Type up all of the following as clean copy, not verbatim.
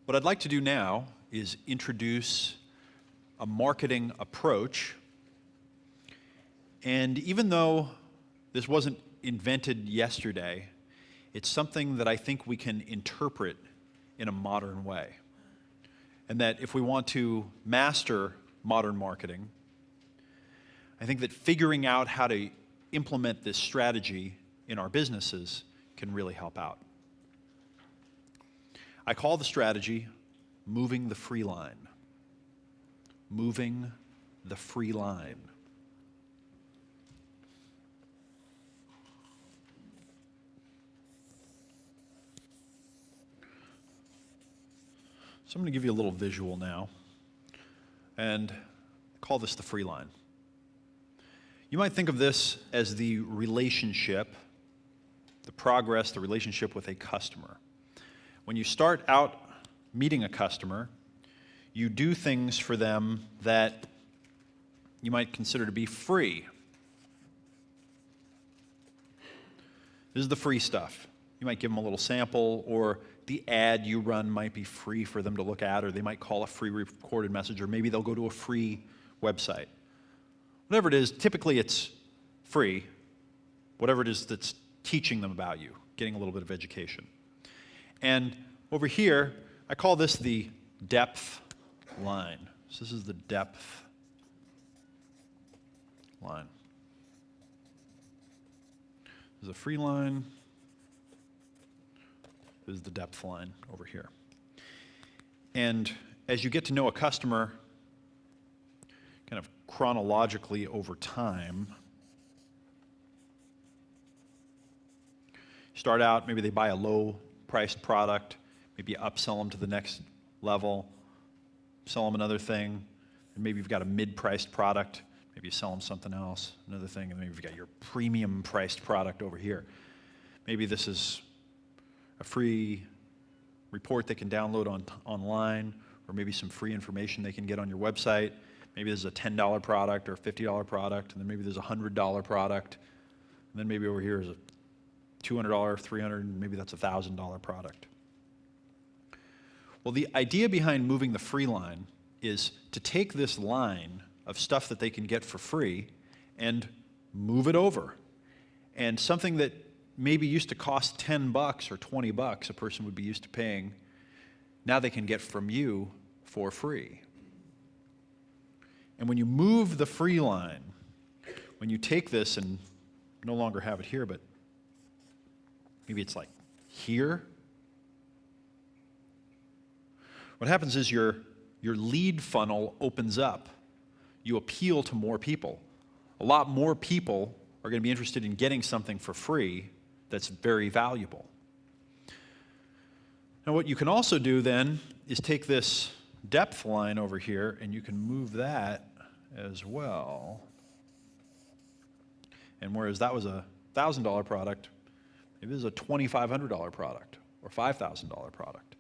What I'd like to do now is introduce a marketing approach. And even though this wasn't invented yesterday, it's something that I think we can interpret in a modern way. And that if we want to master modern marketing, I think that figuring out how to implement this strategy in our businesses can really help out. I call the strategy moving the free line. Moving the free line. So I'm going to give you a little visual now and call this the free line. You might think of this as the relationship, the progress, the relationship with a customer. When you start out meeting a customer, you do things for them that you might consider to be free. This is the free stuff. You might give them a little sample, or the ad you run might be free for them to look at, or they might call a free recorded message, or maybe they'll go to a free website. Whatever it is, typically it's free, whatever it is that's teaching them about you, getting a little bit of education. And over here, I call this the depth line. So this is the depth line. There's a free line. This is the depth line over here. And as you get to know a customer kind of chronologically over time, you start out, maybe they buy a low-priced product, maybe you upsell them to the next level, sell them another thing, and maybe you've got a mid-priced product, maybe you sell them something else, another thing, and maybe you've got your premium-priced product over here. Maybe this is a free report they can download online, or maybe some free information they can get on your website. Maybe there's a $10 product or a $50 product, and then maybe there's a $100 product, and then maybe over here is a $200, $300, and maybe that's a $1,000 product. Well, the idea behind moving the free line is to take this line of stuff that they can get for free and move it over. And something that maybe used to cost $10 or $20 a person would be used to paying, now they can get from you for free. And when you move the free line, when you take this and no longer have it here, but maybe it's like here, what happens is your lead funnel opens up. You appeal to more people. A lot more people are going to be interested in getting something for free that's very valuable. Now what you can also do then is take this depth line over here and you can move that as well. And whereas that was a $1,000 product, maybe this is a $2,500 product or $5,000 product.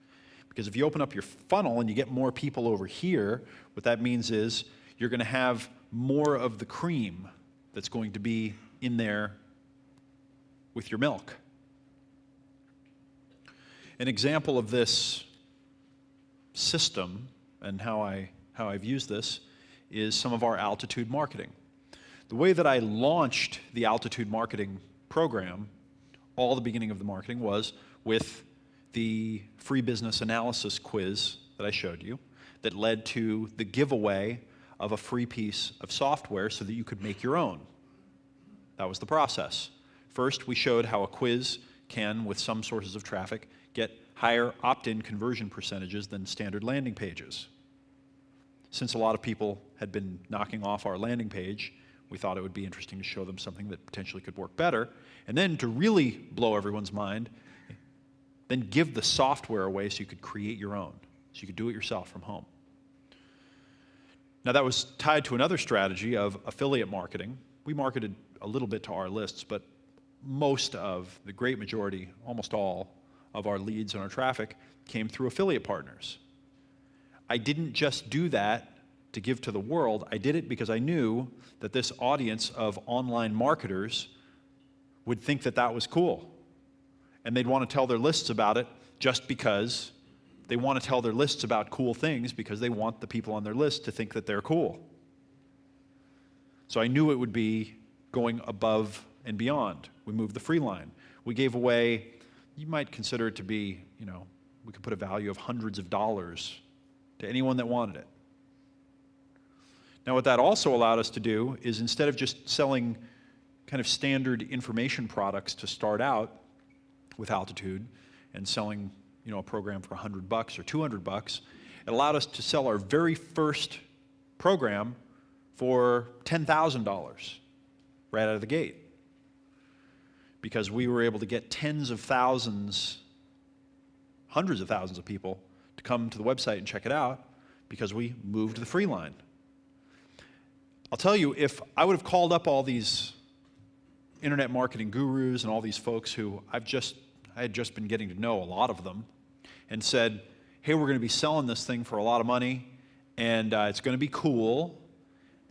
Because if you open up your funnel and you get more people over here, what that means is you're going to have more of the cream that's going to be in there with your milk. An example of this system and how I've used this is some of our altitude marketing. The way that I launched the altitude marketing program, all the beginning of the marketing was with the free business analysis quiz that I showed you that led to the giveaway of a free piece of software so that you could make your own. That was the process. First, we showed how a quiz can, with some sources of traffic, get higher opt-in conversion percentages than standard landing pages. Since a lot of people had been knocking off our landing page, we thought it would be interesting to show them something that potentially could work better. And then to really blow everyone's mind, then give the software away so you could create your own, so you could do it yourself from home. Now that was tied to another strategy of affiliate marketing. We marketed a little bit to our lists, but most of, the great majority, almost all of our leads and our traffic came through affiliate partners. I didn't just do that to give to the world. I did it because I knew that this audience of online marketers would think that that was cool. And they'd want to tell their lists about it just because they want to tell their lists about cool things because they want the people on their list to think that they're cool. So I knew it would be going above and beyond. We moved the free line. We gave away, you might consider it to be, we could put a value of hundreds of dollars to anyone that wanted it. Now what that also allowed us to do is, instead of just selling kind of standard information products to start out with Altitude and selling a program for $100 or $200, it allowed us to sell our very first program for $10,000 right out of the gate, because we were able to get tens of thousands, hundreds of thousands of people to come to the website and check it out because we moved the free line. I'll tell you, if I would have called up all these internet marketing gurus and all these folks who I had just been getting to know, a lot of them, and said, hey, we're going to be selling this thing for a lot of money, and it's going to be cool,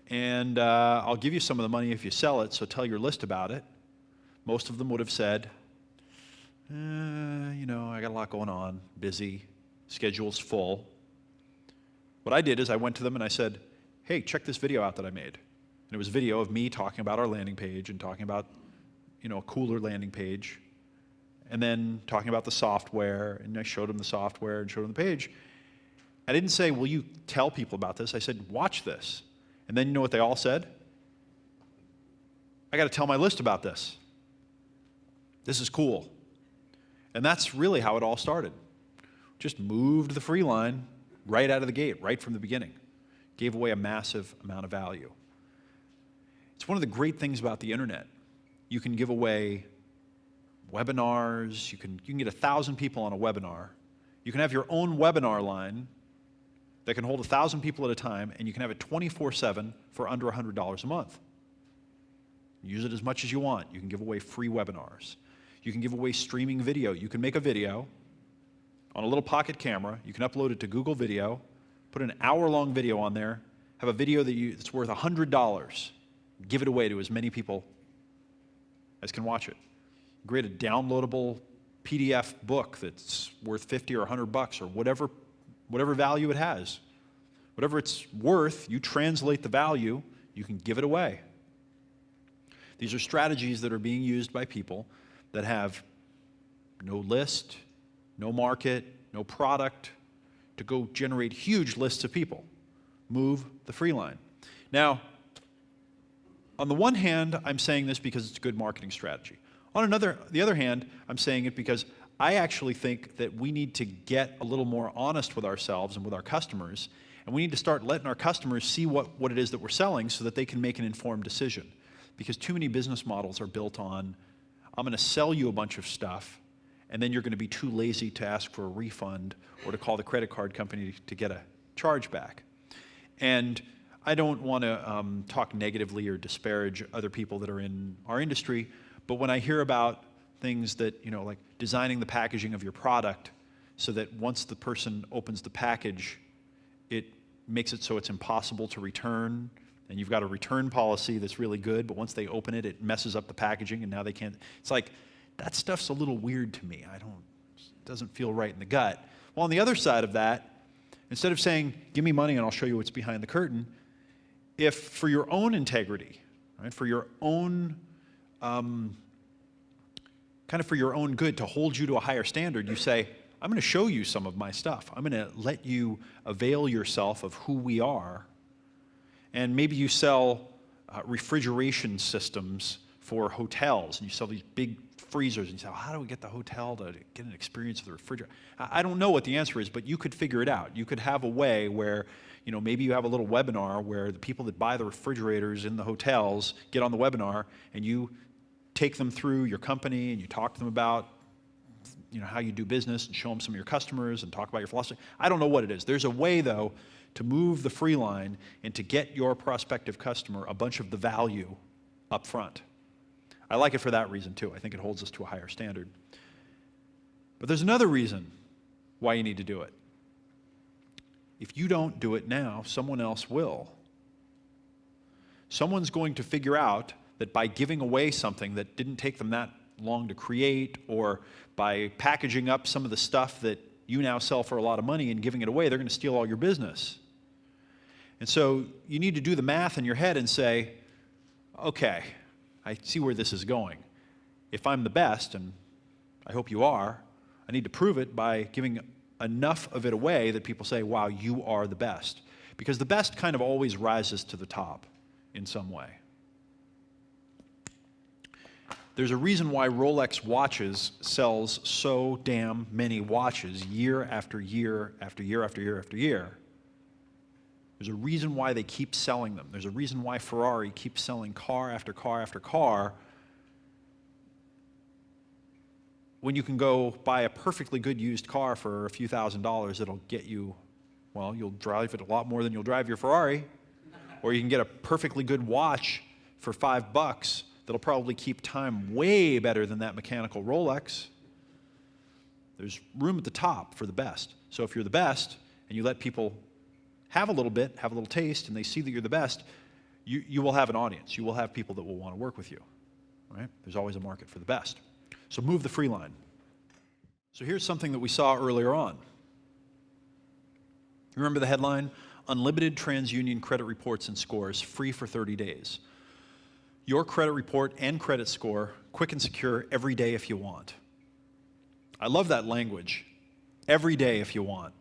and I'll give you some of the money if you sell it, so tell your list about it. Most of them would have said, I got a lot going on, busy, schedule's full. What I did is I went to them and I said, hey, check this video out that I made. And it was a video of me talking about our landing page and talking about, a cooler landing page, and then talking about the software, and I showed them the software and showed them the page. I didn't say, will you tell people about this? I said, watch this. And then you know what they all said? I got to tell my list about this. This is cool. And that's really how it all started. Just moved the free line right out of the gate, right from the beginning. Gave away a massive amount of value. It's one of the great things about the internet. You can give away webinars. You can get 1,000 people on a webinar. You can have your own webinar line that can hold 1,000 people at a time, and you can have it 24/7 for under $100 a month. Use it as much as you want. You can give away free webinars. You can give away streaming video. You can make a video on a little pocket camera. You can upload it to Google Video, put an hour-long video on there, have a video that's worth $100, give it away to as many people as can watch it. Create a downloadable PDF book that's worth 50 or $100 or whatever value it has. Whatever it's worth, you translate the value, you can give it away. These are strategies that are being used by people that have no list, no market, no product, to go generate huge lists of people. Move the free line. Now, on the one hand, I'm saying this because it's a good marketing strategy. On the other hand, I'm saying it because I actually think that we need to get a little more honest with ourselves and with our customers, and we need to start letting our customers see what it is that we're selling so that they can make an informed decision. Because too many business models are built on, I'm going to sell you a bunch of stuff, and then you're going to be too lazy to ask for a refund or to call the credit card company to get a charge back. And I don't want to talk negatively or disparage other people that are in our industry, but when I hear about things that, like designing the packaging of your product so that once the person opens the package, it makes it so it's impossible to return, and you've got a return policy that's really good, but once they open it, it messes up the packaging, and now they can't. It's like, that stuff's a little weird to me. It doesn't feel right in the gut. Well, on the other side of that, instead of saying, give me money and I'll show you what's behind the curtain, if for your own integrity, right, for your own, kind of for your own good, to hold you to a higher standard, you say, I'm going to show you some of my stuff. I'm going to let you avail yourself of who we are. And maybe you sell refrigeration systems for hotels, and you sell these big freezers, and you say, how do we get the hotel to get an experience of the refrigerator? I don't know what the answer is, but you could figure it out. You could have a way where, maybe you have a little webinar where the people that buy the refrigerators in the hotels get on the webinar, and you take them through your company, and you talk to them about, how you do business, and show them some of your customers, and talk about your philosophy. I don't know what it is. There's a way, though, to move the free line and to get your prospective customer a bunch of the value up front. I like it for that reason, too. I think it holds us to a higher standard. But there's another reason why you need to do it. If you don't do it now, someone else will. Someone's going to figure out that by giving away something that didn't take them that long to create, or by packaging up some of the stuff that you now sell for a lot of money and giving it away, they're going to steal all your business. And so you need to do the math in your head and say, okay, I see where this is going. If I'm the best, and I hope you are, I need to prove it by giving enough of it away that people say, wow, you are the best. Because the best kind of always rises to the top in some way. There's a reason why Rolex watches sells so damn many watches year after year after year after year after year. There's a reason why they keep selling them. There's a reason why Ferrari keeps selling car after car after car when you can go buy a perfectly good used car for a few $1,000s that'll get you, well, you'll drive it a lot more than you'll drive your Ferrari. Or you can get a perfectly good watch for $5 that'll probably keep time way better than that mechanical Rolex. There's room at the top for the best. So if you're the best and you let people have a little bit, have a little taste, and they see that you're the best, you will have an audience. You will have people that will want to work with you. Right? There's always a market for the best. So move the free line. So here's something that we saw earlier on. Remember the headline? Unlimited TransUnion credit reports and scores, free for 30 days. Your credit report and credit score, quick and secure, every day if you want. I love that language. Every day if you want.